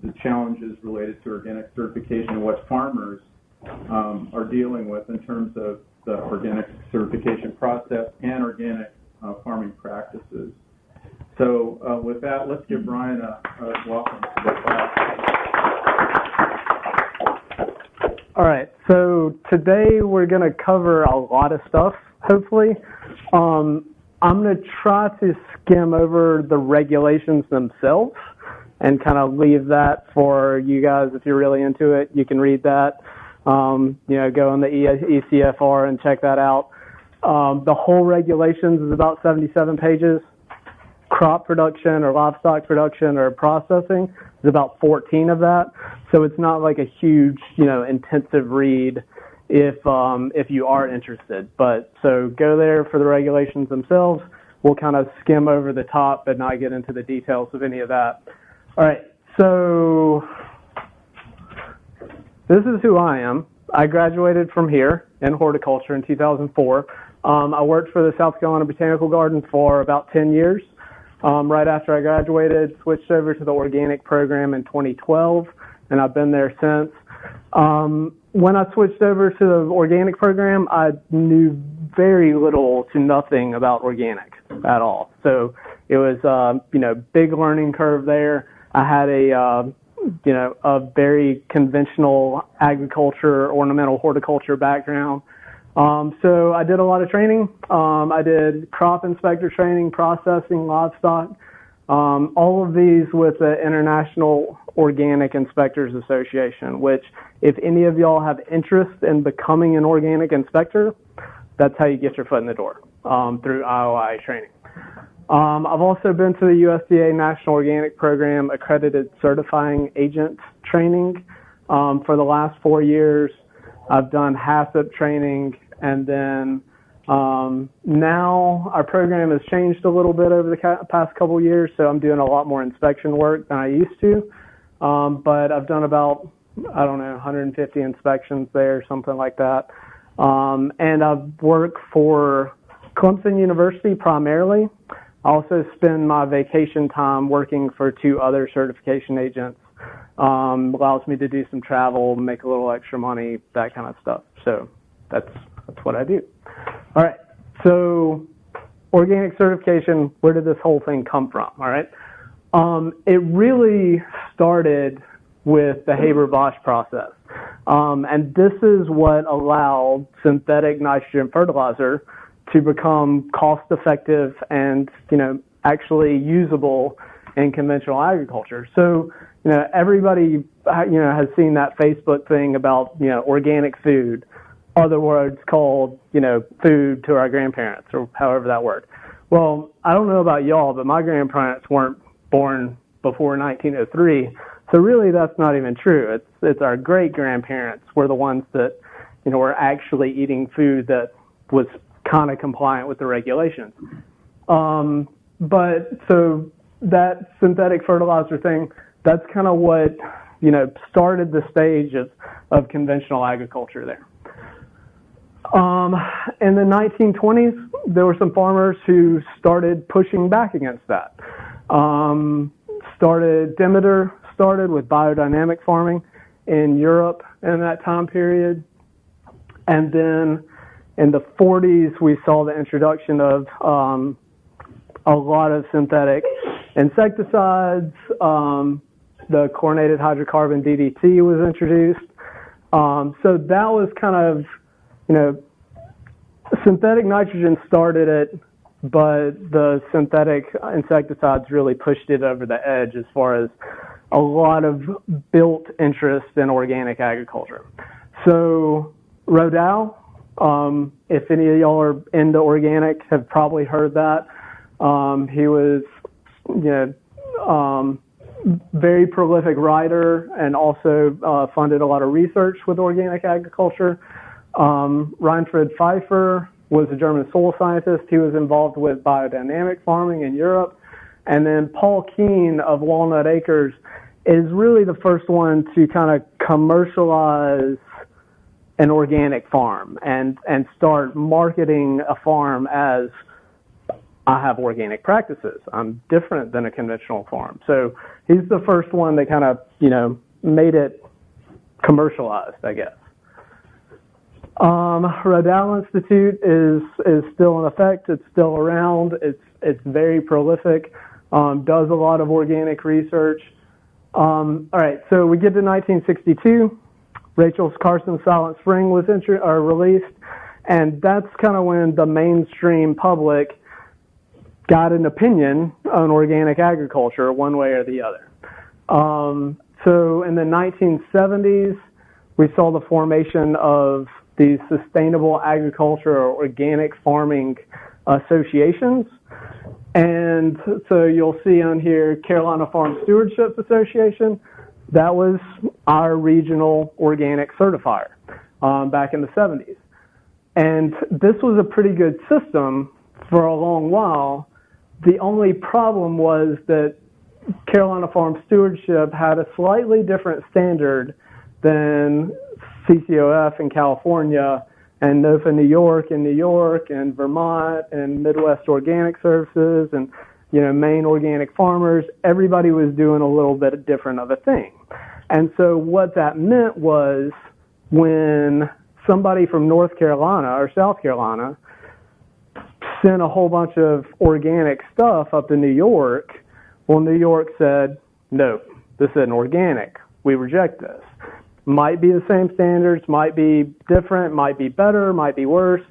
the challenges related to organic certification and what farmers are dealing with in terms of the organic certification process and organic farming practices. So with that, let's give Brian a welcome to the class. All right, so today we're going to cover a lot of stuff, hopefully. I'm going to try to skim over the regulations themselves and kind of leave that for you guys. If you're really into it, you can read that. You know, go on the ECFR and check that out. The whole regulations is about 77 pages. Crop production or livestock production or processing is about 14 of that. So it's not like a huge, you know, intensive read if you are interested. But so go there for the regulations themselves. We'll kind of skim over the top but not get into the details of any of that. All right, so this is who I am. I graduated from here in horticulture in 2004. I worked for the South Carolina Botanical Garden for about 10 years. Right after I graduated, switched over to the organic program in 2012, and I've been there since. When I switched over to the organic program, I knew very little to nothing about organic at all. So it was, you know, big learning curve there. I had a very conventional agriculture, ornamental horticulture background. So I did a lot of training. I did crop inspector training, processing, livestock, all of these with the International Organic Inspectors Association, which if any of y'all have interest in becoming an organic inspector, that's how you get your foot in the door, through IOI training. I've also been to the USDA National Organic Program accredited certifying agent training for the last 4 years. I've done HACCP training, and then now our program has changed a little bit over the past couple years, so I'm doing a lot more inspection work than I used to. But I've done about, 150 inspections there, something like that. And I've worked for Clemson University primarily. I also spend my vacation time working for 2 other certification agents. Allows me to do some travel, make a little extra money, that kind of stuff. So that's what I do. All right, so organic certification, where did this whole thing come from? All right, it really started with the Haber-Bosch process. And this is what allowed synthetic nitrogen fertilizer to become cost-effective and, you know, actually usable in conventional agriculture. So, you know, everybody, you know, has seen that Facebook thing about, you know, organic food, other words called, you know, food to our grandparents, or however that worked. Well, I don't know about y'all, but my grandparents weren't born before 1903. So really that's not even true. It's our great-grandparents were the ones that, you know, were actually eating food that was kind of compliant with the regulations. But so that synthetic fertilizer thing, that's kind of what, you know, started the stage of conventional agriculture there. In the 1920s, there were some farmers who started pushing back against that. Demeter started with biodynamic farming in Europe in that time period. And then in the 40s, we saw the introduction of a lot of synthetic insecticides. The chlorinated hydrocarbon DDT was introduced. So that was kind of, you know, synthetic nitrogen started it, but the synthetic insecticides really pushed it over the edge as far as a lot of built interest in organic agriculture. So Rodal, if any of y'all are into organic, have probably heard that. He was, you know, very prolific writer and also funded a lot of research with organic agriculture. Reinfried Pfeiffer was a German soil scientist. He was involved with biodynamic farming in Europe. And then Paul Keene of Walnut Acres is really the first one to kind of commercialize an organic farm and start marketing a farm as I have organic practices. I'm different than a conventional farm. So he's the first one that kind of, made it commercialized, I guess. Rodale Institute is still in effect. It's still around. It's very prolific. Does a lot of organic research. All right, so we get to 1962. Rachel's Carson Silent Spring was released, and that's kind of when the mainstream public got an opinion on organic agriculture one way or the other. So in the 1970s, we saw the formation of these sustainable agriculture or organic farming associations. And so you'll see on here, Carolina Farm Stewardship Association. That was our regional organic certifier back in the 70s. And this was a pretty good system for a long while. The only problem was that Carolina Farm Stewardship had a slightly different standard than CCOF in California and NOFA New York in New York and Vermont and Midwest Organic Services and Maine Organic Farmers. Everybody was doing a little bit different of a thing. And so what that meant was when somebody from North Carolina or South Carolina sent a whole bunch of organic stuff up to New York, well, New York said, no, this isn't organic. We reject this. Might be the same standards, might be different, might be better, might be worse.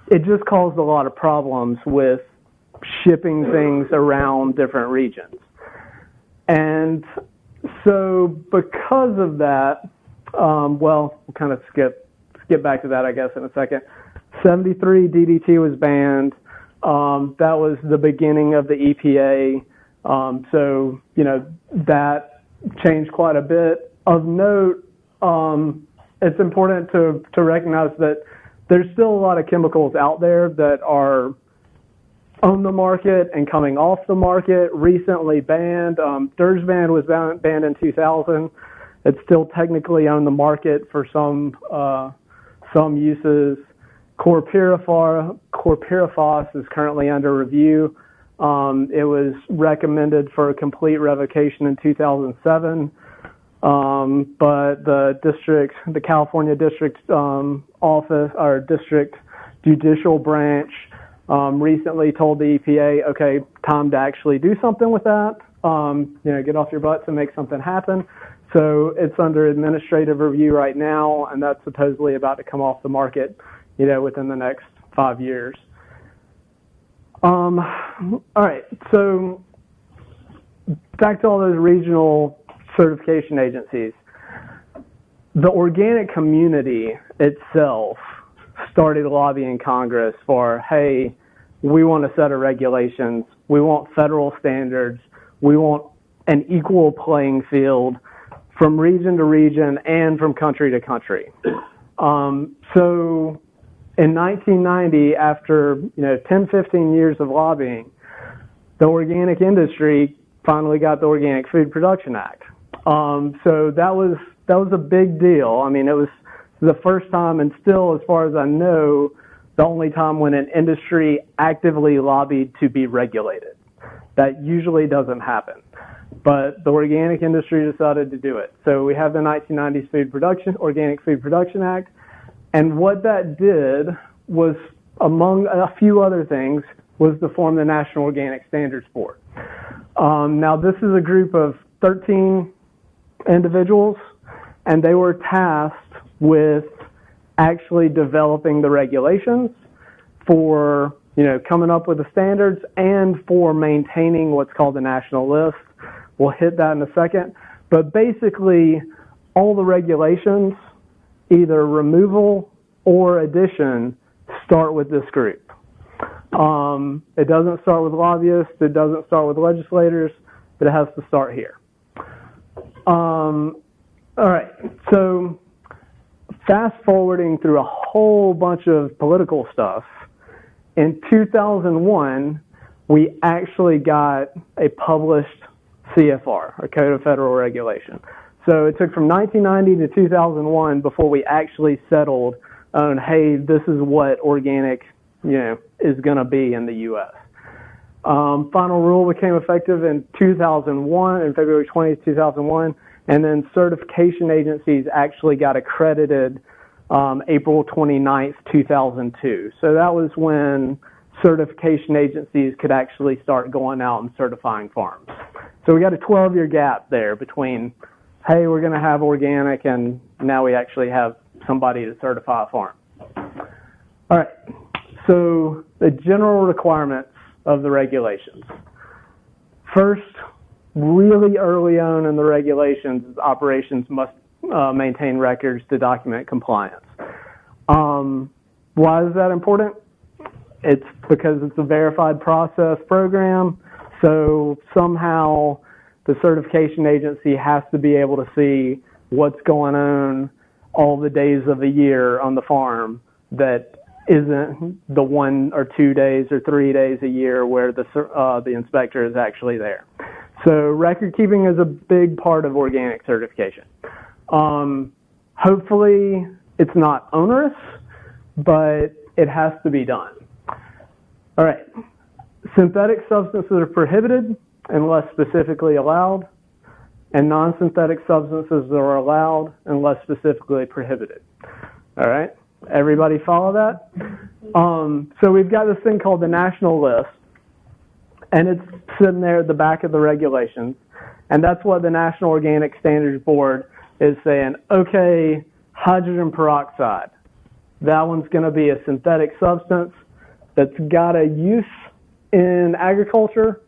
It just caused a lot of problems with shipping things around different regions. And so because of that, we'll kind of skip back to that, I guess, in a second. 73, DDT was banned. That was the beginning of the EPA. So, that changed quite a bit. Of note, it's important to recognize that there's still a lot of chemicals out there that are on the market and coming off the market, recently banned. Dursban was banned in 2000. It's still technically on the market for some uses. Chlorpyrifos is currently under review. It was recommended for a complete revocation in 2007, but the California District Office or District Judicial Branch recently told the EPA, okay, time to actually do something with that. Get off your butts and make something happen. So it's under administrative review right now, and that's supposedly about to come off the market, within the next 5 years. All right, so back to all those regional certification agencies. The organic community itself started lobbying Congress for, hey, we want a set of regulations, we want federal standards, we want an equal playing field from region to region and from country to country. So in 1990, after 10, 15 years of lobbying, the organic industry finally got the Organic Food Production Act. So that was a big deal. I mean, it was the first time, and still, as far as I know, the only time when an industry actively lobbied to be regulated. That usually doesn't happen. But the organic industry decided to do it. So we have the 1990s Organic Food Production Act. And what that did was, among a few other things, was to form the National Organic Standards Board. Now, this is a group of 13 individuals, and they were tasked with actually developing the regulations for, coming up with the standards and for maintaining what's called the national list. We'll hit that in a second. But basically, all the regulations, either removal or addition, start with this group. It doesn't start with lobbyists, it doesn't start with legislators, but it has to start here. All right, so fast forwarding through a whole bunch of political stuff, in 2001, we actually got a published CFR, a Code of Federal Regulation. So it took from 1990 to 2001 before we actually settled on, hey, this is what organic is going to be in the U.S. Final rule became effective in 2001, in February 20th, 2001, and then certification agencies actually got accredited April 29th, 2002. So that was when certification agencies could actually start going out and certifying farms. So we got a 12-year gap there between, hey, we're going to have organic, and now we actually have somebody to certify a farm. All right, so the general requirements of the regulations. First, really early on in the regulations, operations must maintain records to document compliance. Why is that important? It's because it's a verified process program, so somehow the certification agency has to be able to see what's going on all the days of the year on the farm that isn't the 1 or 2 days or 3 days a year where the inspector is actually there. So record keeping is a big part of organic certification. Hopefully it's not onerous, but it has to be done. All right, synthetic substances are prohibited unless specifically allowed, and non-synthetic substances are allowed unless specifically prohibited. All right, everybody follow that? So we've got this thing called the national list, and it's sitting there at the back of the regulations, and that's what the National Organic Standards Board is saying, okay, hydrogen peroxide, that one's going to be a synthetic substance that's got a use in agriculture.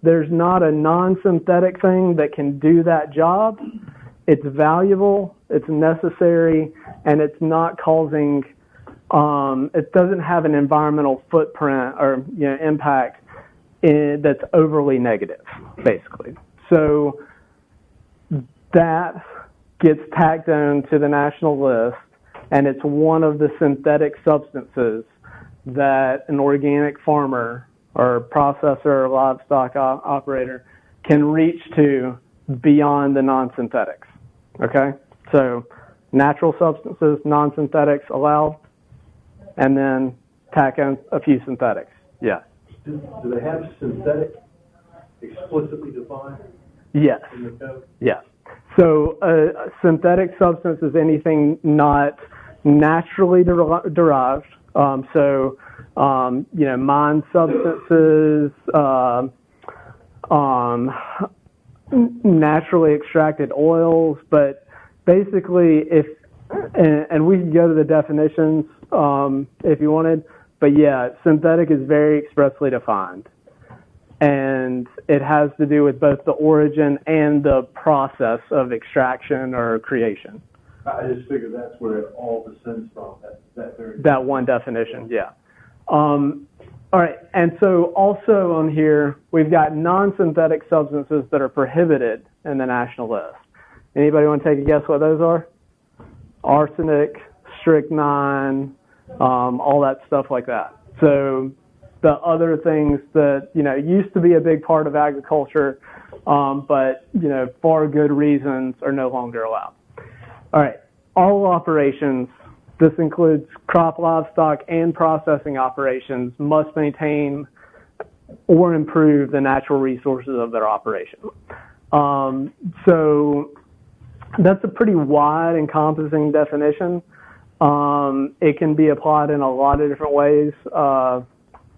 There's not a non-synthetic thing that can do that job. It's valuable, it's necessary, and it's not causing, it doesn't have an environmental footprint or impact that's overly negative, basically. So that gets tacked on to the national list, and it's one of the synthetic substances that an organic farmer or processor or livestock operator can reach to beyond the non-synthetics. Okay? So natural substances, non-synthetics allowed, and then tack on a few synthetics. Yeah. Do they have synthetic explicitly defined? Yes. In the code? Yes. So a synthetic substance is anything not naturally derived. Mine substances, naturally extracted oils, but basically and we can go to the definitions if you wanted, but yeah, synthetic is very expressly defined. And it has to do with both the origin and the process of extraction or creation. I just figured that's where it all descends from, that one definition, yeah. All right, and so also on here, we've got non-synthetic substances that are prohibited in the national list. Anybody want to take a guess what those are? Arsenic, strychnine, all that stuff like that. So the other things that, used to be a big part of agriculture, but, for good reasons are no longer allowed. All right, all operations, this includes crop, livestock, and processing operations, must maintain or improve the natural resources of their operation. So that's a pretty wide, encompassing definition. It can be applied in a lot of different ways,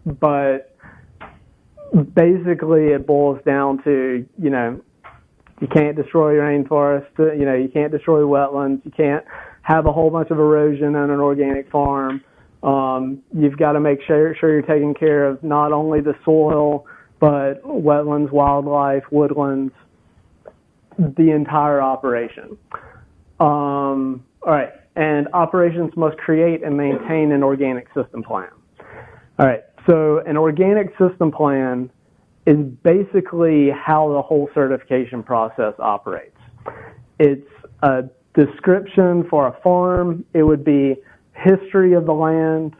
but basically it boils down to, you can't destroy your rainforest, you can't destroy wetlands, you can't have a whole bunch of erosion on an organic farm. You've got to make sure you're taking care of not only the soil, but wetlands, wildlife, woodlands, the entire operation. All right, and operations must create and maintain an organic system plan. All right, so an organic system plan is basically how the whole certification process operates. It's a description for a farm. It would be history of the land,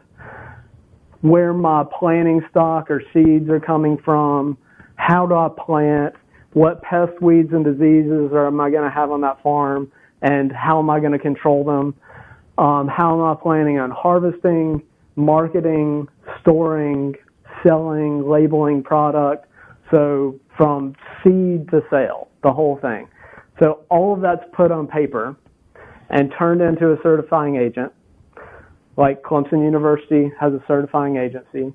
where my planting stock or seeds are coming from, how do I plant, what pests, weeds, and diseases am I going to have on that farm, and how am I going to control them, how am I planning on harvesting, marketing, storing, selling, labeling product. So from seed to sale, the whole thing. So all of that's put on paper and turned into a certifying agent. Like Clemson University has a certifying agency.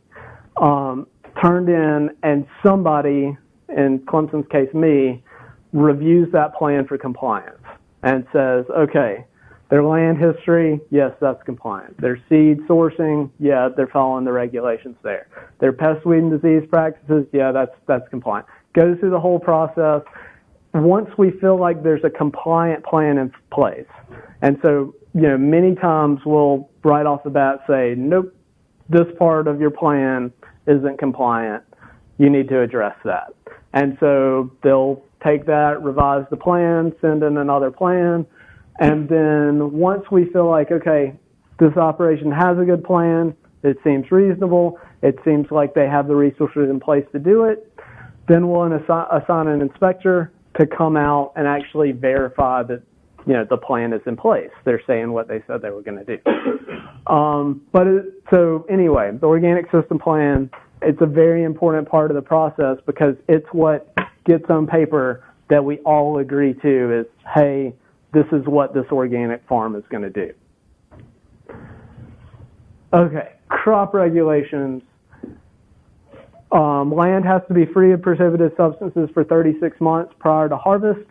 Turned in, and somebody, in Clemson's case me, reviews that plan for compliance and says, okay, their land history, yes, that's compliant. Their seed sourcing, yeah, they're following the regulations there. Their pest, weed, and disease practices, yeah, that's compliant. Goes through the whole process. Once we feel like there's a compliant plan in place, and so, many times we'll right off the bat say, nope, this part of your plan isn't compliant. You need to address that. And so they'll take that, revise the plan, send in another plan, and then once we feel like, okay, this operation has a good plan, it seems reasonable, it seems like they have the resources in place to do it, then we'll assign an inspector to come out and actually verify that the plan is in place. They're saying what they said they were going to do. So anyway, the organic system plan, it's a very important part of the process because it's what gets on paper that we all agree to is, hey, this is what this organic farm is going to do. Okay, crop regulations. Land has to be free of prohibited substances for 36 months prior to harvest.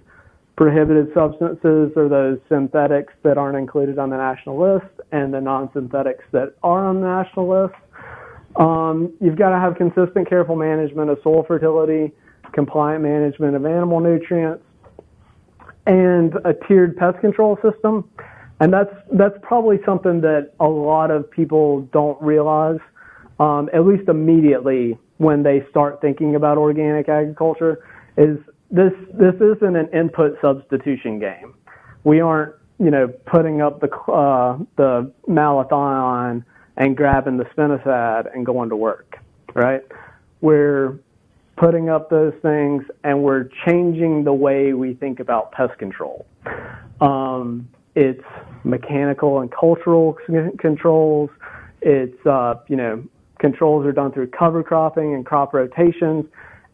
Prohibited substances are those synthetics that aren't included on the national list and the non-synthetics that are on the national list. You've got to have consistent, careful management of soil fertility, compliant management of animal nutrients, and a tiered pest control system. And that's probably something that a lot of people don't realize, at least immediately when they start thinking about organic agriculture, is this isn't an input substitution game. We aren't, putting up the malathion and grabbing the spinosad and going to work, right? We're putting up those things and we're changing the way we think about pest control. It's mechanical and cultural controls. It's, controls are done through cover cropping and crop rotations,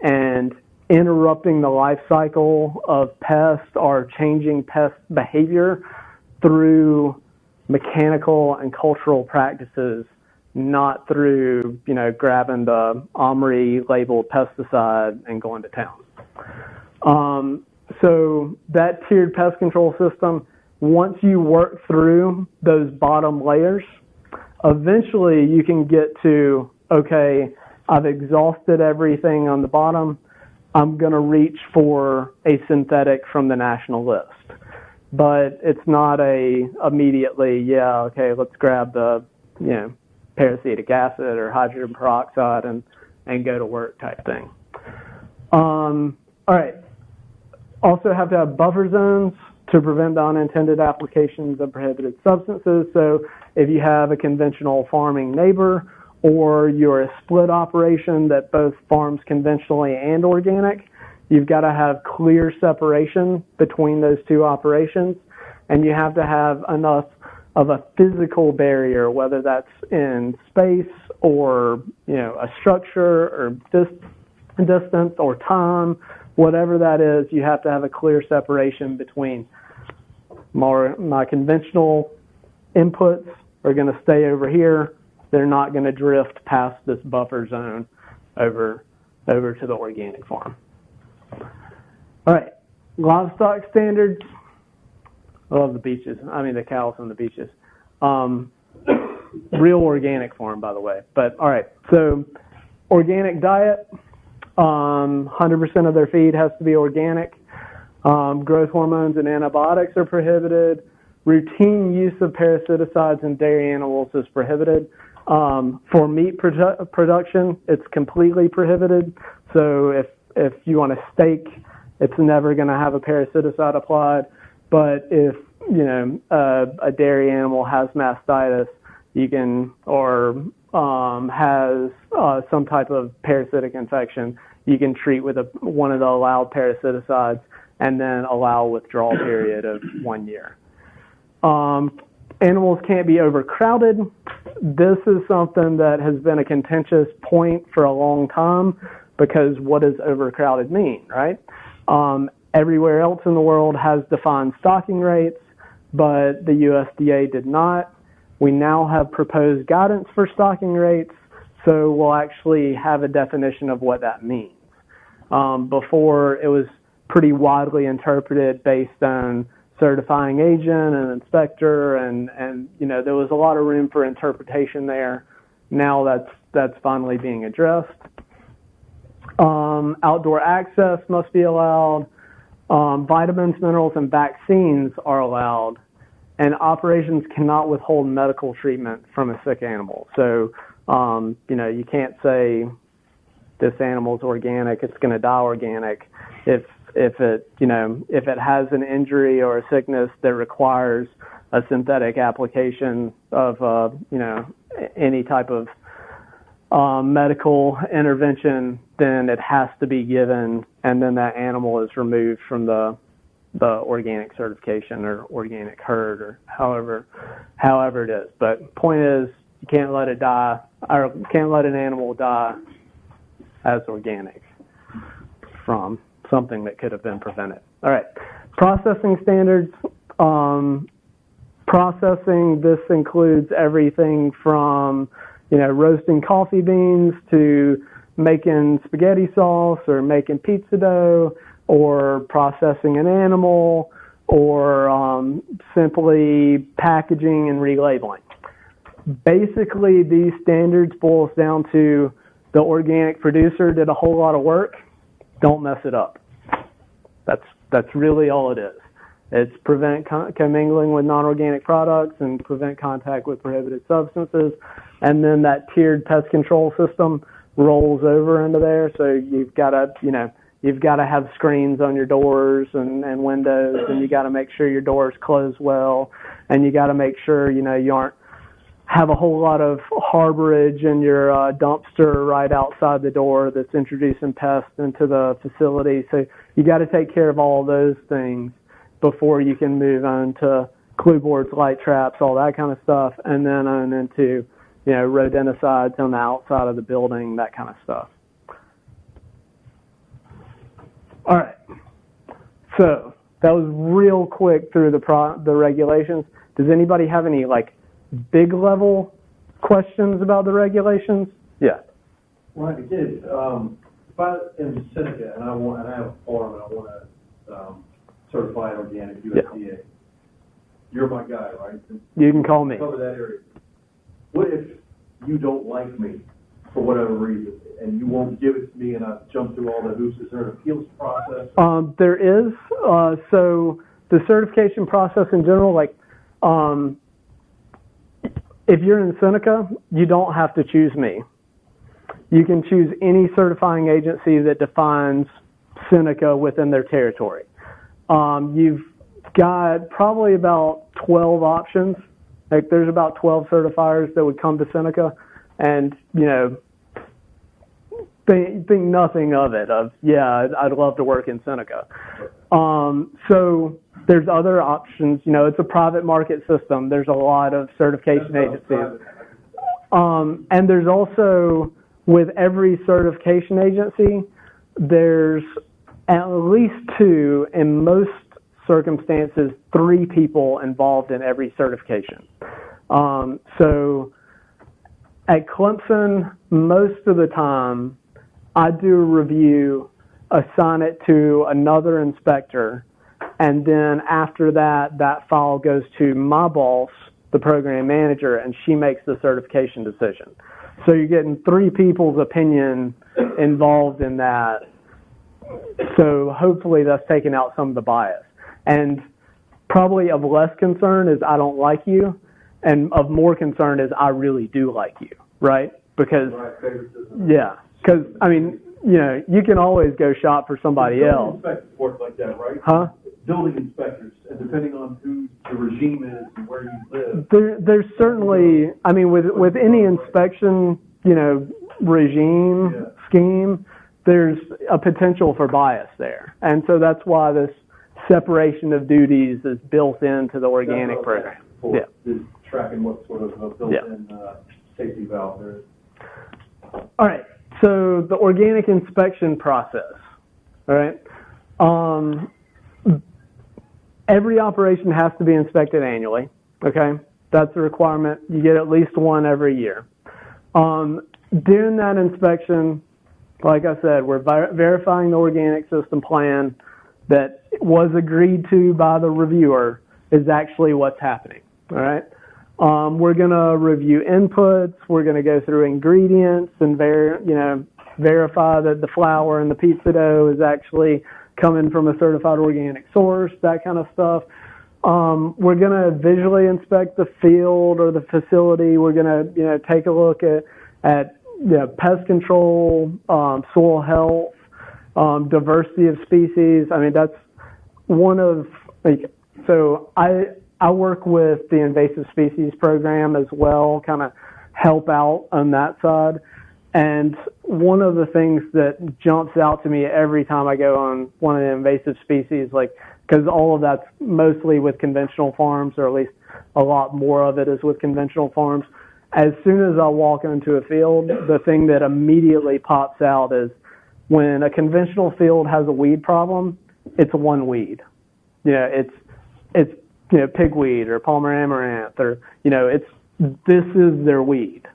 and interrupting the life cycle of pests or changing pest behavior through mechanical and cultural practices, not through, grabbing the OMRI labeled pesticide and going to town. So that tiered pest control system, once you work through those bottom layers, eventually you can get to, okay, I've exhausted everything on the bottom. I'm going to reach for a synthetic from the national list. But it's not immediately, let's grab the, peracetic acid or hydrogen peroxide and go to work type thing. All right. Also have to have buffer zones to prevent the unintended applications of prohibited substances. So if you have a conventional farming neighbor, or you're a split operation that both farms conventionally and organic, you've got to have clear separation between those two operations, and you have to have enough of a physical barrier, whether that's in space or a structure or distance or time, whatever that is. You have to have a clear separation between my conventional inputs are going to stay over here. They're not going to drift past this buffer zone over to the organic farm. All right, livestock standards. I love the beaches. The cows on the beaches. Real organic farm, by the way. But all right, so organic diet. 100% of their feed has to be organic. Growth hormones and antibiotics are prohibited. Routine use of parasiticides in dairy animals is prohibited. For meat production, it's completely prohibited. So if you want a steak, it's never going to have a parasiticide applied. But if a dairy animal has mastitis, has some type of parasitic infection, you can treat with one of the allowed parasiticides and then allow a withdrawal period of 1 year. Animals can't be overcrowded. this is something that has been a contentious point for a long time, because what does overcrowded mean, right? Everywhere else in the world has defined stocking rates, but the USDA did not. We now have proposed guidance for stocking rates, so we'll actually have a definition of what that means. Before, it was pretty widely interpreted based on certifying agent and inspector, and there was a lot of room for interpretation there. Now that's finally being addressed. Outdoor access must be allowed. Vitamins, minerals, and vaccines are allowed, and operations cannot withhold medical treatment from a sick animal. So, you can't say this animal's organic, it's going to die organic. If it has an injury or a sickness that requires a synthetic application of, any type of medical intervention, then it has to be given, and then that animal is removed from the organic certification or organic herd, or however it is. But point is, you can't let it die, or can't let an animal die as organic from something that could have been prevented. All right, processing standards. Processing, this includes everything from roasting coffee beans to making spaghetti sauce, or making pizza dough, or processing an animal, or simply packaging and relabeling. Basically, these standards boils down to the organic producer did a whole lot of work. Don't mess it up. That's really all it is. It's prevent commingling with non-organic products and prevent contact with prohibited substances. And then that tiered pest control system rolls over into there. So you've got to have screens on your doors and windows, and you got to make sure your doors close well, and you got to make sure you aren't have a whole lot of harborage in your dumpster right outside the door that's introducing pests into the facility. So you got to take care of all those things before you can move on to clue boards, light traps, all that kind of stuff, and then on into rodenticides on the outside of the building, that kind of stuff. All right. So that was real quick through the regulations. Does anybody have any big level questions about the regulations? Yeah. Right. Again, if I am Seneca and I have a farm and I want to certify it organic USDA, yeah. You're my guy, right? You can call me. Cover that area. What if you don't like me for whatever reason and you won't give it to me, and I jump through all the hoops? Is there an appeals process? There is. So the certification process in general, if you're in Seneca, you don't have to choose me. You can choose any certifying agency that defines Seneca within their territory. You've got probably about 12 options. There's about 12 certifiers that would come to Seneca, and think nothing of it. I'd love to work in Seneca. So there's other options. It's a private market system. There's a lot of certification agencies. And there's also, with every certification agency, there's at least 2, in most circumstances, 3 people involved in every certification. So at Clemson, most of the time, I do a review, assign it to another inspector, and then after that, that file goes to my boss, the program manager, and she makes the certification decision. So you're getting 3 people's opinion involved in that. So hopefully that's taking out some of the bias. And probably of less concern is I don't like you, and of more concern is I really do like you, right? Because, yeah, because, you can always go shop for somebody else. Inspectors work like that, right? Huh? Building inspectors, and depending on who the regime is and where you live. There's certainly, with any inspection, regime, scheme, there's a potential for bias there. And so that's why this separation of duties is built into the organic program. for Yeah. is tracking what sort of a built-in safety valve there is. All right. So the organic inspection process. All right. Every operation has to be inspected annually. Okay. That's a requirement. You get at least one every year. During that inspection, like I said, we're verifying the organic system plan that was agreed to by the reviewer is actually what's happening. All right. We're going to review inputs. We're going to go through ingredients and verify that the flour and the pizza dough is actually coming from a certified organic source, that kind of stuff. We're going to visually inspect the field or the facility. We're going to take a look at pest control, soil health, diversity of species. I mean, that's one of, so I work with the invasive species program as well, kind of help out on that side. And one of the things that jumps out to me every time I go on one of the invasive species, because all of that's mostly with conventional farms, or at least a lot more of it is with conventional farms. As soon as I walk into a field, the thing that immediately pops out is when a conventional field has a weed problem, it's one weed. It's pigweed or Palmer amaranth, or this is their weed.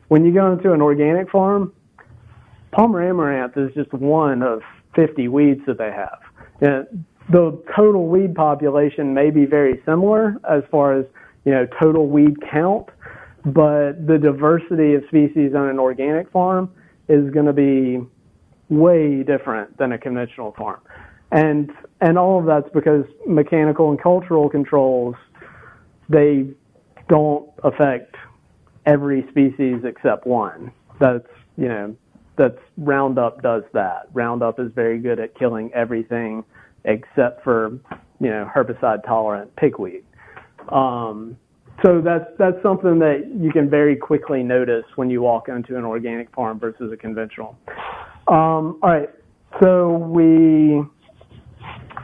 When you go into an organic farm, Palmer amaranth is just one of 50 weeds that they have. The total weed population may be very similar as far as total weed count, but the diversity of species on an organic farm is going to be way different than a conventional farm. And all of that's because mechanical and cultural controls, they don't affect every species except one. That's Roundup does that. Roundup is very good at killing everything except for herbicide tolerant pigweed. So that's something that you can very quickly notice when you walk into an organic farm versus a conventional. All right, so we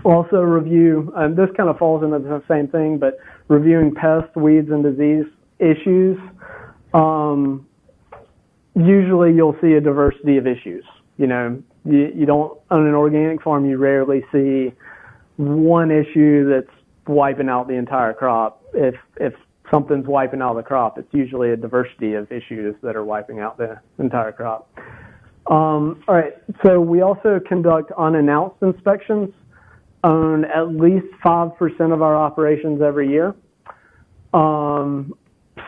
also review, and this kind of falls into the same thing, but reviewing pests, weeds, and disease issues. Usually you'll see a diversity of issues. You don't, on an organic farm, you rarely see one issue that's wiping out the entire crop. If something's wiping out the crop, it's usually a diversity of issues that are wiping out the entire crop. All right, so we also conduct unannounced inspections on at least 5% of our operations every year.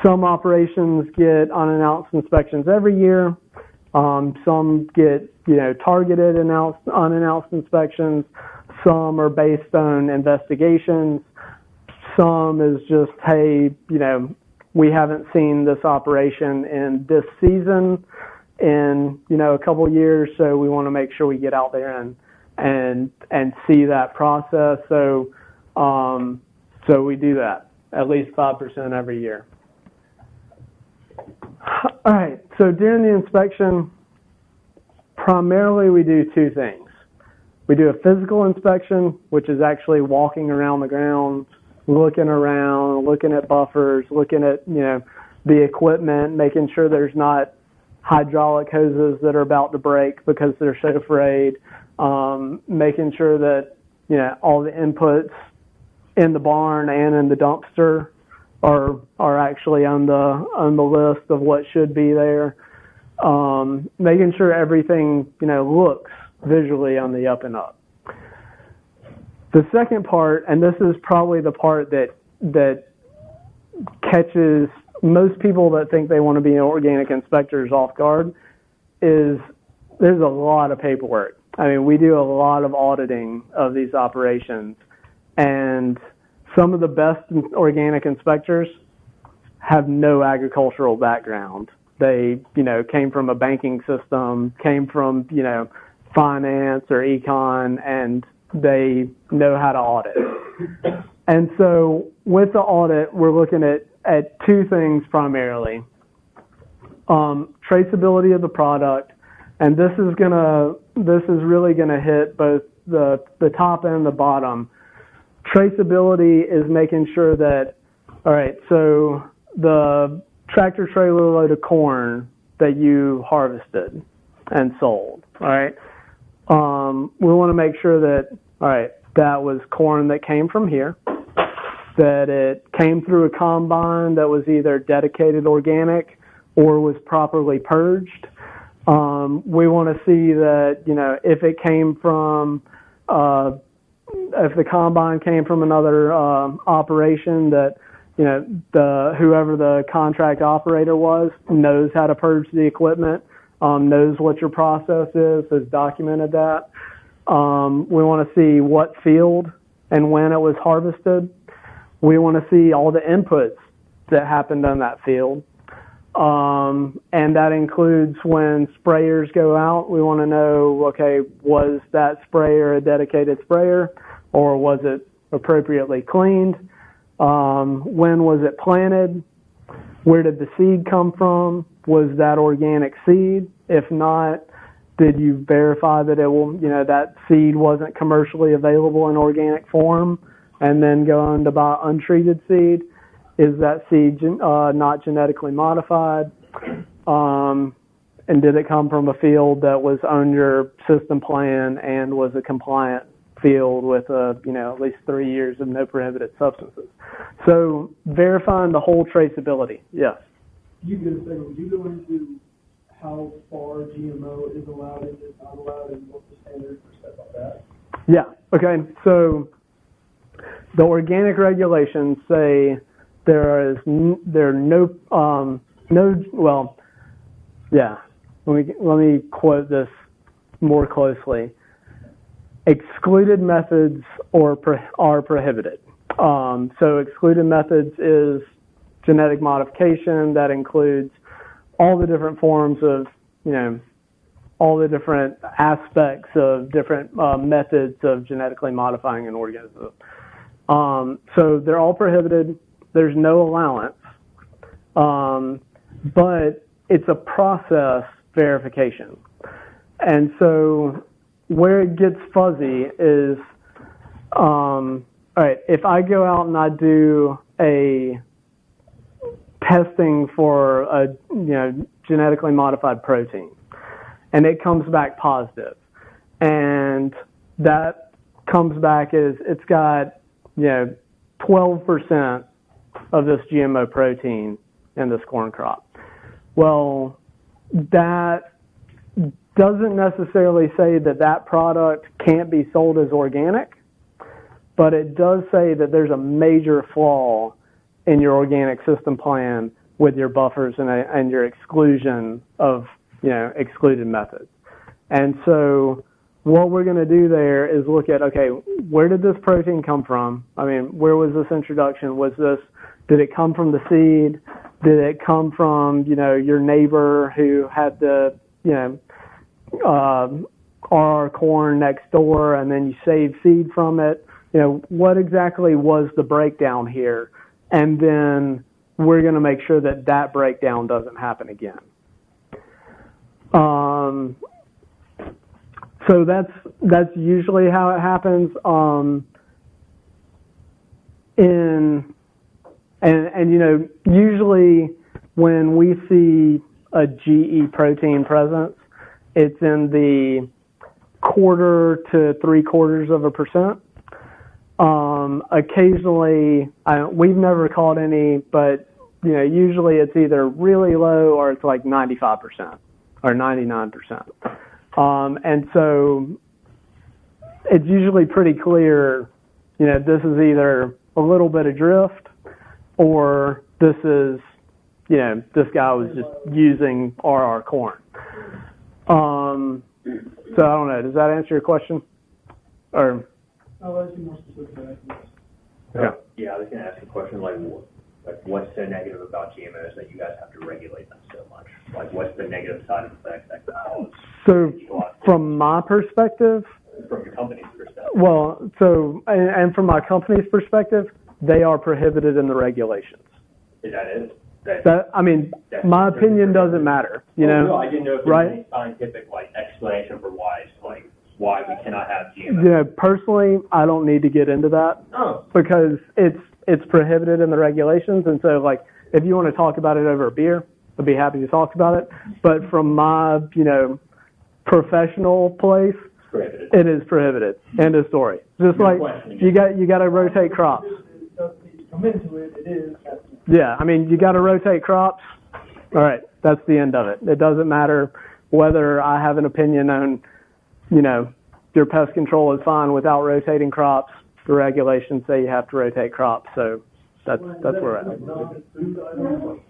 Some operations get unannounced inspections every year. Some get, targeted unannounced inspections. Some are based on investigations. Some is just, hey, we haven't seen this operation in this season in, a couple years, so we want to make sure we get out there and see that process. So we do that at least 5% every year. All right, so during the inspection, primarily we do two things. We do a physical inspection, which is actually walking around the grounds, looking around, looking at buffers, looking at, the equipment, making sure there's not hydraulic hoses that are about to break because they're so afraid, making sure that, all the inputs in the barn and in the dumpster are actually on the list of what should be there, making sure everything looks visually on the up and up. The second part, and this is probably the part that catches most people that think they want to be organic inspectors off guard, is there's a lot of paperwork. I mean, we do a lot of auditing of these operations, and some of the best organic inspectors have no agricultural background. They, came from a banking system, came from, finance or econ, and they know how to audit. And so with the audit, we're looking at two things primarily. Traceability of the product, and this is really gonna hit both the top and the bottom. Traceability is making sure that All right, so the tractor trailer load of corn that you harvested and sold, all right, we want to make sure that, all right, that was corn that came from here, that it came through a combine that was either dedicated organic or was properly purged. We want to see that, you know, if it came from, if the combine came from another operation, that, you know, whoever the contract operator was knows how to purge the equipment, knows what your process is, has documented that. We want to see what field and when it was harvested. We want to see all the inputs that happened on that field. And that includes when sprayers go out, we want to know, okay, was that sprayer a dedicated sprayer, or was it appropriately cleaned? When was it planted? Where did the seed come from? Was that organic seed? If not, did you verify that it will, you know, that seed wasn't commercially available in organic form, and then go on to buy untreated seed? Is that seed not genetically modified? And did it come from a field that was on your system plan and was a compliant field with, you know, at least 3 years of no prohibited substances? So verifying the whole traceability, yes. You get a second. Would you go into how far GMO is allowed and is not allowed, and what's the standard for stuff like that? Yeah. Okay. So the organic regulations say there are no well, yeah. Let me quote this more closely. Excluded methods are prohibited. So excluded methods is genetic modification that includes all the different forms of, you know, all the different aspects of different methods of genetically modifying an organism. So they're all prohibited. There's no allowance. But it's a process verification. And so where it gets fuzzy is, all right, if I go out and I do a testing for a, you know, genetically modified protein, and it comes back positive, and that comes back as it's got, you know, 12% of this GMO protein in this corn crop. Well, that doesn't necessarily say that that product can't be sold as organic, but it does say that there's a major flaw in your organic system plan with your buffers and your exclusion of, you know, excluded methods. And so what we're going to do there is look at, okay, where did this protein come from? I mean, where was this introduction? Did it come from the seed? Did it come from, you know, your neighbor who had the, you know, RR corn next door, and then you saved seed from it? You know, what exactly was the breakdown here? And then we're going to make sure that that breakdown doesn't happen again. So that's usually how it happens. And you know, usually when we see a GE protein presence, it's in the 1/4 to 3/4%. Occasionally, we've never caught any, but you know, usually it's either really low or it's like 95% or 99%. And so it's usually pretty clear, you know, this is either a little bit of drift or this is, you know, this guy was just using RR corn. So I don't know, does that answer your question? Or I'll ask you more specific. yeah. Yeah, I was going to ask a question like what's so negative about GMOs that you guys have to regulate them so much? Like, what's the negative side effects that could cause? So from my perspective, from your company's perspective. Well, so and from my company's perspective, they are prohibited in the regulations. Is that it? I mean, my opinion doesn't matter. You know, no, I didn't know if there was any scientific explanation for why we cannot have GMOs. Yeah, personally, I don't need to get into that. Oh. Because it's it's prohibited in the regulations. And so, like, if you want to talk about it over a beer, I'd be happy to talk about it. But from my, professional place, it is prohibited. End of story. Just like you got to rotate crops. It doesn't need to come into it. It is. Yeah, I mean, you got to rotate crops. All right, that's the end of it. It doesn't matter whether I have an opinion on, your pest control is fine without rotating crops. The regulations say you have to rotate crops, so that's where we're at. Non-food items like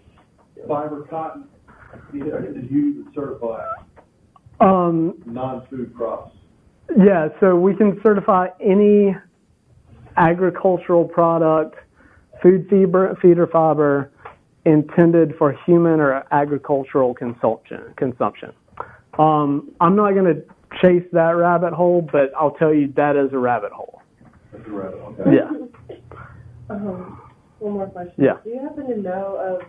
fiber, cotton, did you certify non-food crops? Yeah, so we can certify any agricultural product, food feeder fiber, intended for human or agricultural consumption. I'm not going to chase that rabbit hole, but I'll tell you that is a rabbit hole. That's a rabbit hole. Okay. Yeah. One more question. Yeah. Do you happen to know of,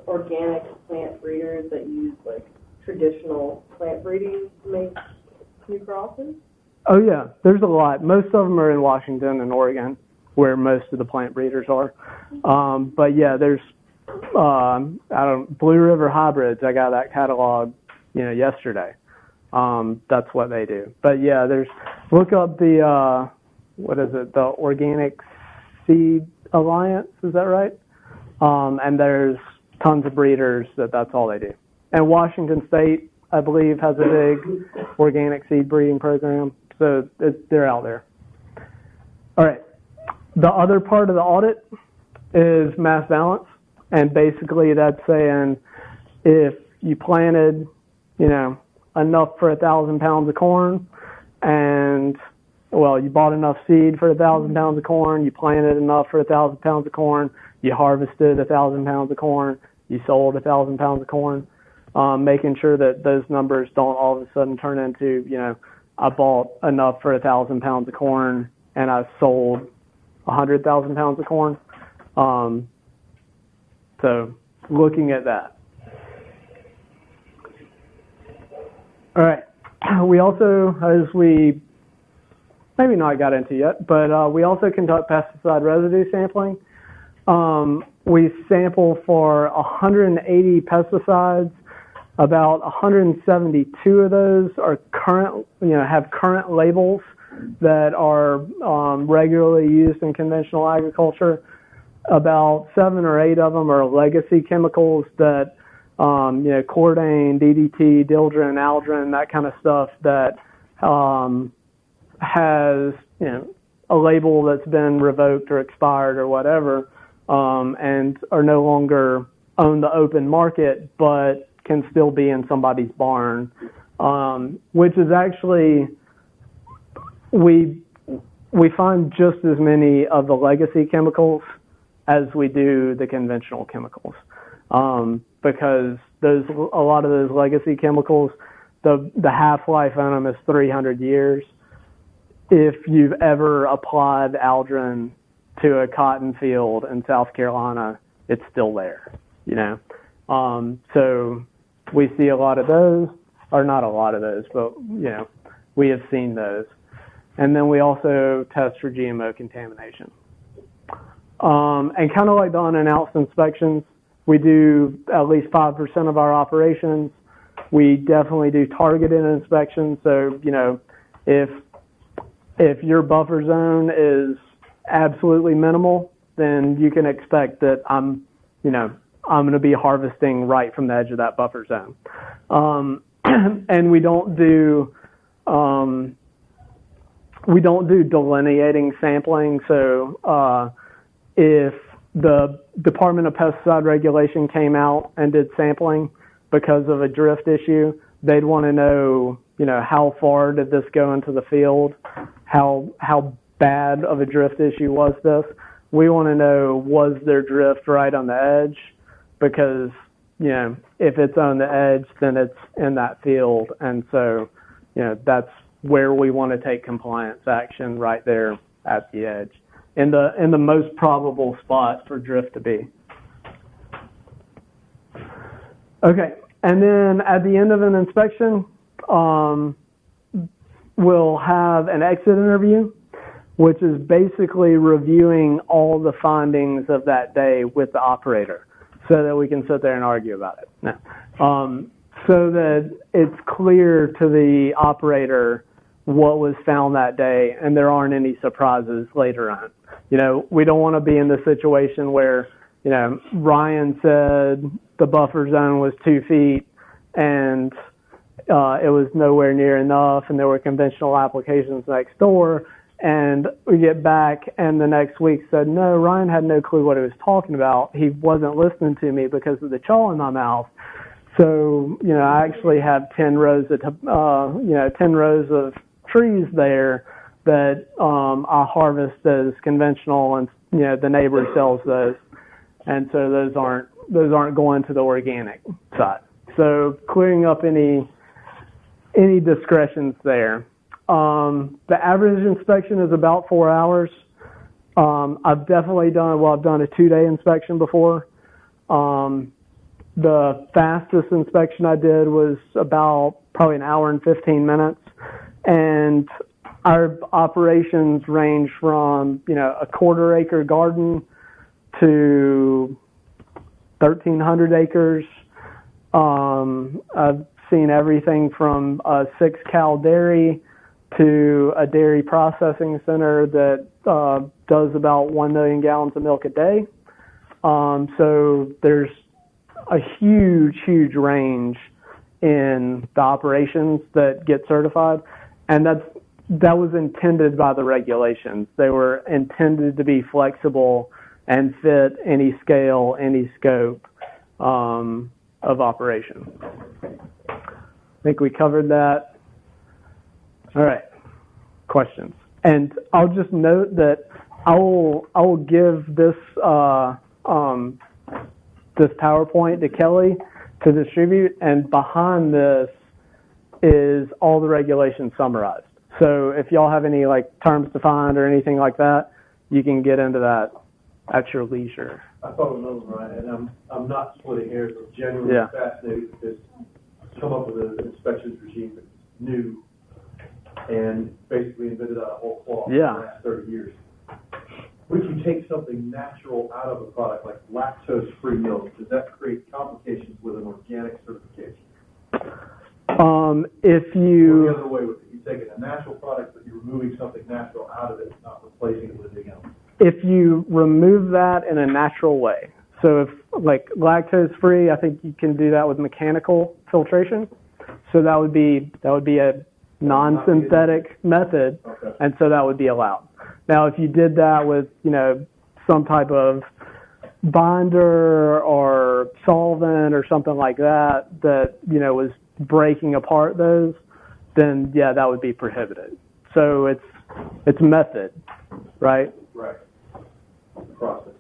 organic plant breeders that use, traditional plant breeding to make new crosses? Oh, yeah. There's a lot. Most of them are in Washington and Oregon, where most of the plant breeders are. But, yeah, there's, Blue River Hybrids. I got that catalog, yesterday. That's what they do. But, yeah, look up the, the Organic Seed Alliance. Is that right? And there's tons of breeders that's all they do. And Washington State, I believe, has a big organic seed breeding program. So they're out there. All right. The other part of the audit is mass balance. And basically that's saying if you planted, enough for 1,000 pounds of corn and, you bought enough seed for 1,000 pounds of corn, you planted enough for 1,000 pounds of corn, you harvested 1,000 pounds of corn, you sold 1,000 pounds of corn, making sure that those numbers don't all of a sudden turn into, I bought enough for 1,000 pounds of corn and I sold 100,000 pounds of corn. So looking at that. All right. We also, as we maybe not got into yet, but we also conduct pesticide residue sampling. We sample for 180 pesticides. About 172 of those are have current labels that are regularly used in conventional agriculture. About 7 or 8 of them are legacy chemicals that, Cordane, DDT, Dildrin, Aldrin, that kind of stuff that has, a label that's been revoked or expired or whatever, and are no longer on the open market, but can still be in somebody's barn, which is actually, we find just as many of the legacy chemicals as we do the conventional chemicals, because a lot of those legacy chemicals, the half-life on them is 300 years. If you've ever applied Aldrin to a cotton field in South Carolina, it's still there, So we see a lot of those, or not a lot of those, but, we have seen those. And then we also test for GMO contamination. And kind of like the unannounced inspections, we do at least 5% of our operations. We definitely do targeted inspections. So, if your buffer zone is absolutely minimal, then you can expect that I'm going to be harvesting right from the edge of that buffer zone. And we don't do delineating sampling. So if the Department of Pesticide Regulation came out and did sampling because of a drift issue, they'd want to know, how far did this go into the field? How bad of a drift issue was this? We want to know, was there drift right on the edge? Because, if it's on the edge, then it's in that field. And so, that's where we want to take compliance action, right there at the edge, in the most probable spot for drift to be. Okay, and then at the end of an inspection, we'll have an exit interview which is basically reviewing all the findings of that day with the operator so that we can sit there and argue about it. Now, so that it's clear to the operator what was found that day and there aren't any surprises later on. You know, we don't want to be in the situation where, you know, Ryan said the buffer zone was 2 feet and it was nowhere near enough and there were conventional applications next door, and we get back and the next week said, no, Ryan had no clue what he was talking about. He wasn't listening to me because of the chaw in my mouth. So, you know, I actually have 10 rows of, 10 rows of trees there that I harvest as conventional, and, you know, the neighbor sells those. And so those aren't going to the organic side. So clearing up any discretions there. The average inspection is about 4 hours. I've definitely done a 2-day inspection before. The fastest inspection I did was about probably an hour and 15 minutes. And our operations range from, you know, a 1/4 acre garden to 1,300 acres. I've seen everything from a 6-cow dairy to a dairy processing center that does about 1 million gallons of milk a day. So there's a huge range in the operations that get certified, and that was intended by the regulations. They were intended to be flexible and fit any scale, any scope of operation. I think we covered that. All right, questions. And I'll just note that I will give this this PowerPoint to Kelly to distribute, and behind this is all the regulations summarized. So if y'all have any like terms defined or anything like that, you can get into that at your leisure. I followed those, Ryan, and I'm not splitting hairs. I'm genuinely fascinated with this. Come up with an inspections regime that's new and basically invented out of whole cloth in the last 30 years. If you take something natural out of a product like lactose-free milk, does that create complications with an organic certification? If you... Or the other way with it, you're taking a natural product, but you're removing something natural out of it, not replacing it with anything else. If you remove that in a natural way, so if like lactose-free, I think you can do that with mechanical filtration. So that would be a non-synthetic method, and so that would be allowed. Now, if you did that with, you know, some type of binder or solvent or something like that, you know, was breaking apart those, then yeah, that would be prohibited. So it's method, right? Right. Process.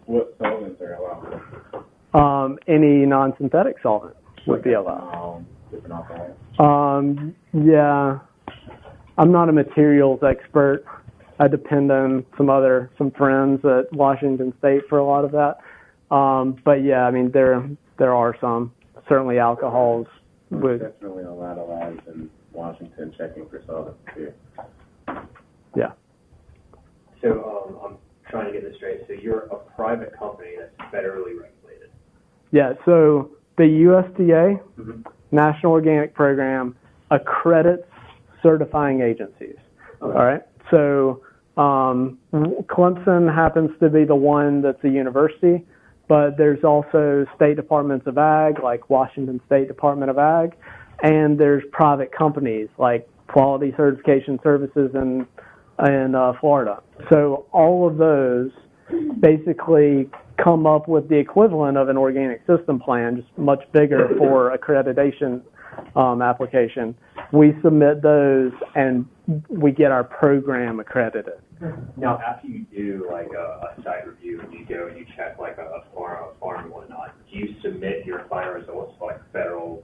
What solvents are allowed? Any non-synthetic solvent would be allowed. Different alcohols? Yeah. I'm not a materials expert. I depend on some friends at Washington State for a lot of that. But yeah, I mean, there are some, certainly alcohols. Definitely a lot of labs in Washington checking for solvents too. Yeah. So I'm trying to get this straight. So you're a private company that's federally regulated. Yeah, so the USDA, National Organic Program, accredits certifying agencies. Okay. All right. So Clemson happens to be the one that's a university, but there's also state departments of ag, like Washington State Department of Ag, and there's private companies like Quality Certification Services in Florida. So all of those basically come up with the equivalent of an organic system plan, just much bigger for accreditation application. We submit those and we get our program accredited. Now, after you do like a site review and you go and you check like a farm and whatnot, do you submit your final results to like federal?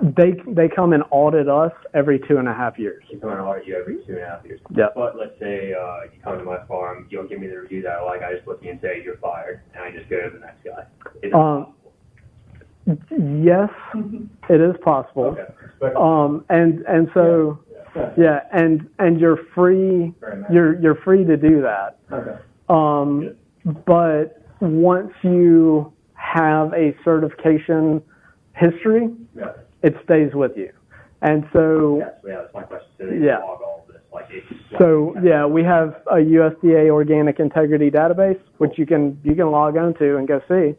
They come and audit us every 2.5 years. You come and audit you every 2.5 years. Yeah. But let's say you come to my farm, you don't give me the review that I like. I just look at you and say you're fired, and I just go to the next guy. Is that possible? Yes, it is possible. Okay. And so Yeah, and you're free. You're free to do that. Okay. But once you have a certification history, Yeah. it stays with you. And so, That's my question. So they Yeah. log all of this, like so yeah, we have a USDA Organic Integrity Database, which you can log onto and go see.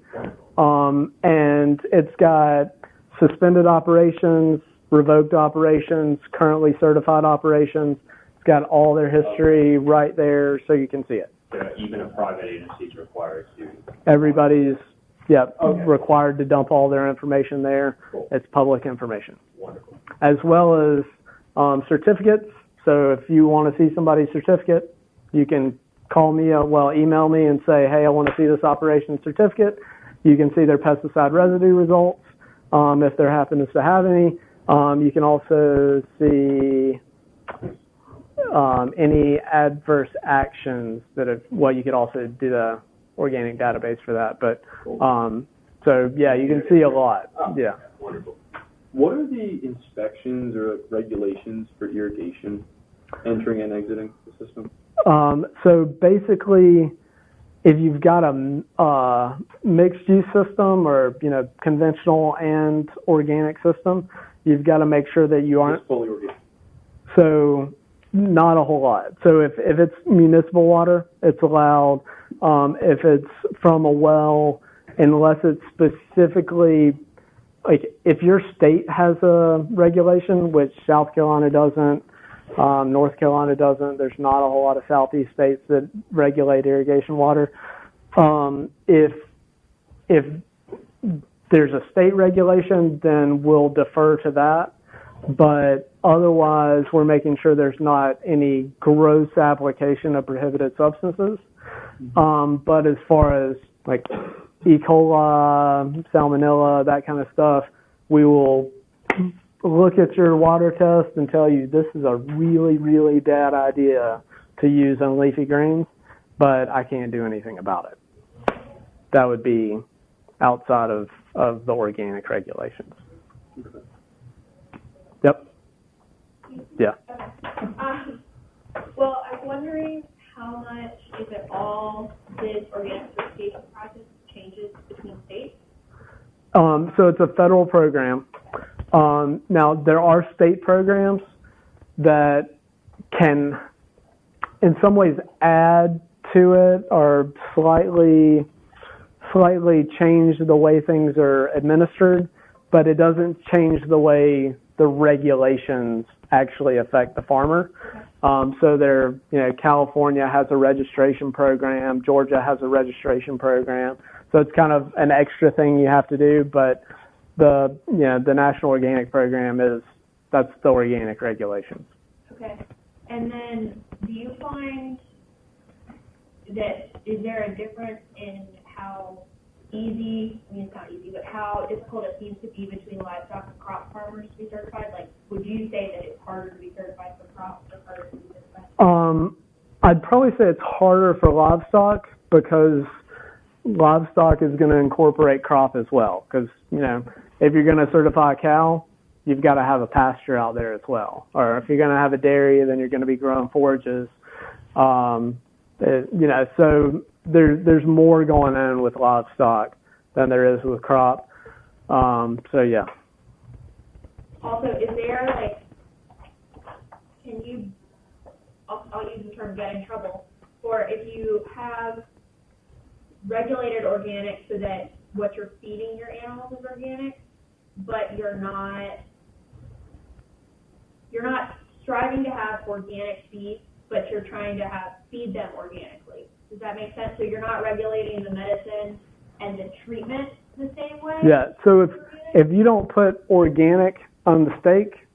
And it's got suspended operations, revoked operations, currently certified operations. It's got all their history right there, so you can see it. So even a private agency is required to. Everybody's Okay. required to dump all their information there. Cool. It's public information, Wonderful. as well as certificates. So if you want to see somebody's certificate, you can call me, email me and say, hey, I want to see this operation certificate. You can see their pesticide residue results, if there happens to have any. You can also see any adverse actions you could also do the organic database for that. But so yeah, you can see a lot. Yeah. Wonderful. What are the inspections or regulations for irrigation entering and exiting the system? So basically, if you've got a mixed use system or conventional and organic system, you've got to make sure that you aren't Just fully organic. So not a whole lot. So if it's municipal water, it's allowed. If it's from a well, unless it's specifically, like if your state has a regulation, which South Carolina doesn't, North Carolina doesn't, there's not a whole lot of Southeast states that regulate irrigation water. If there's a state regulation, then we'll defer to that. But otherwise, we're making sure there's not any gross application of prohibited substances. But as far as like E. coli, salmonella, that kind of stuff, we will look at your water test and tell you this is a really, really bad idea to use on leafy greens, but I can't do anything about it. That would be outside of the organic regulations. Yep. Yeah. Well, I'm wondering how much, if at all, this organic certification process changes between states? So it's a federal program. Now, there are state programs that can, in some ways, add to it or slightly change the way things are administered, but it doesn't change the way the regulations actually affect the farmer. So California has a registration program, Georgia has a registration program. So it's kind of an extra thing you have to do, but the National Organic Program that's the organic regulations. Okay. And then do you find that, is there a difference in how easy, it's not easy, but how difficult it seems to be between livestock and crop farmers to be certified? Like, would you say that it's harder to be certified for crops or harder to be certified? I'd probably say it's harder for livestock because livestock is going to incorporate crop as well. Because, if you're going to certify a cow, you've got to have a pasture out there as well. Or if you're going to have a dairy, then you're going to be growing forages. So there's more going on with livestock than there is with crop. So yeah. Also, is there can you, I'll use the term get in trouble, or if you have regulated organic so that what you're feeding your animals is organic, but you're not striving to have organic beef, but you're trying to feed them organically. Does that make sense? So you're not regulating the medicine and the treatment the same way? Yeah, so if you don't put organic on the steak,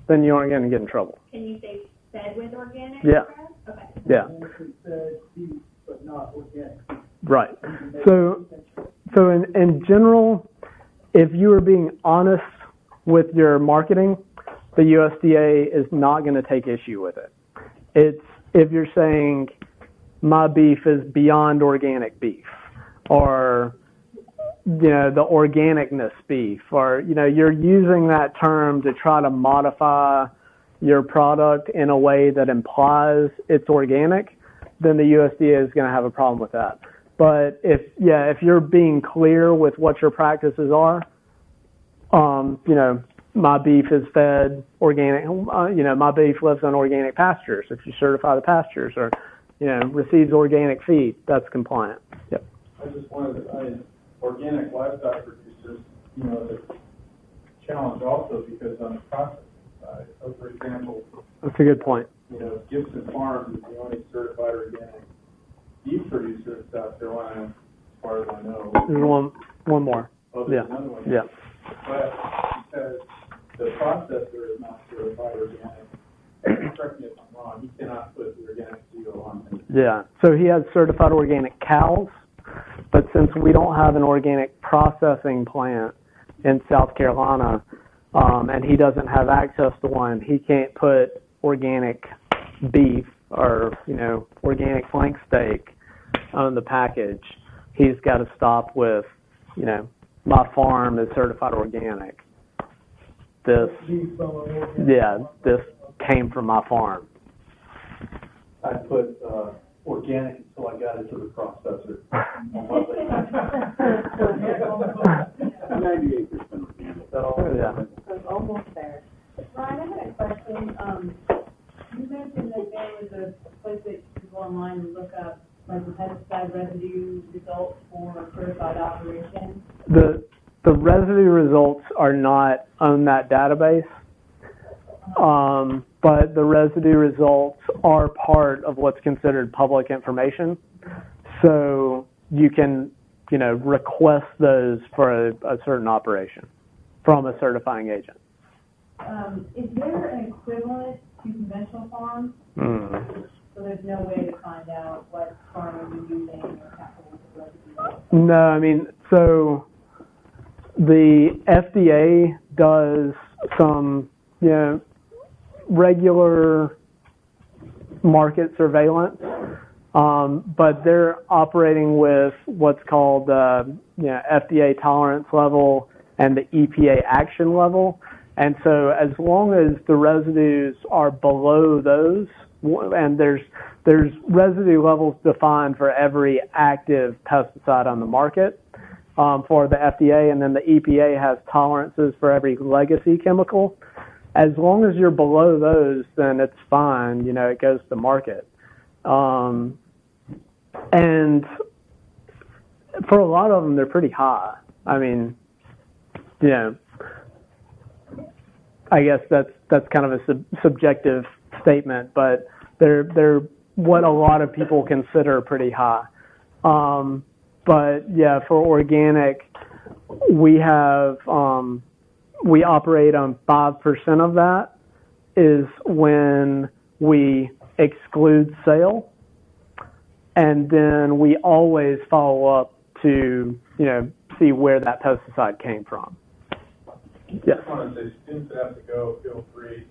then you aren't going to get in trouble. Can you say fed with organic? Yeah. Okay. Yeah. Fed beef, but not organic. Right. So in general, if you are being honest with your marketing, the USDA is not going to take issue with it. It's if you're saying my beef is beyond organic beef, or the organicness beef, or you're using that term to try to modify your product in a way that implies it's organic, then the USDA is going to have a problem with that. But if you're being clear with what your practices are, my beef is fed organic, my beef lives on organic pastures. If you certify the pastures, or, receives organic feed, that's compliant. Yep. I just wanted to, organic livestock producers, the challenge also because on the processing side, so for example, that's a good point. Gibson Farms is the only certified organic beef producer in South Carolina, as far as I know. There's one more. Oh, there's another one. Yeah. But because the processor is not certified organic, correct me if I'm wrong, he cannot put the organic seal on it. Yeah. So he has certified organic cows, but since we don't have an organic processing plant in South Carolina, and he doesn't have access to one, he can't put organic beef or, organic flank steak on the package. He's got to stop with, my farm is certified organic. This came from my farm. I put organic until I got it to the processor. 98% organic. Yeah. It's almost there. Ryan, I had a question. You mentioned that there was a place that you could go online and look up like the pesticide residue results for a certified operation. The residue results are not on that database, but the residue results are part of what's considered public information. So you can, request those for a certain operation from a certifying agent. Is there an equivalent to conventional farms? So there's no way to find out what farm are you using or capital residue? No, so the FDA does some, regular market surveillance, but they're operating with what's called, FDA tolerance level and the EPA action level. And so as long as the residues are below those, and there's residue levels defined for every active pesticide on the market for the FDA, and then the EPA has tolerances for every legacy chemical. As long as you're below those, then it's fine. It goes to market. And for a lot of them, they're pretty high. I guess that's kind of a subjective statement, but they're what a lot of people consider pretty high. But yeah, for organic, we have we operate on 5% of that is when we exclude sale, and then we always follow up to see where that pesticide came from. Yes. I just want to say, students that have to go, feel free.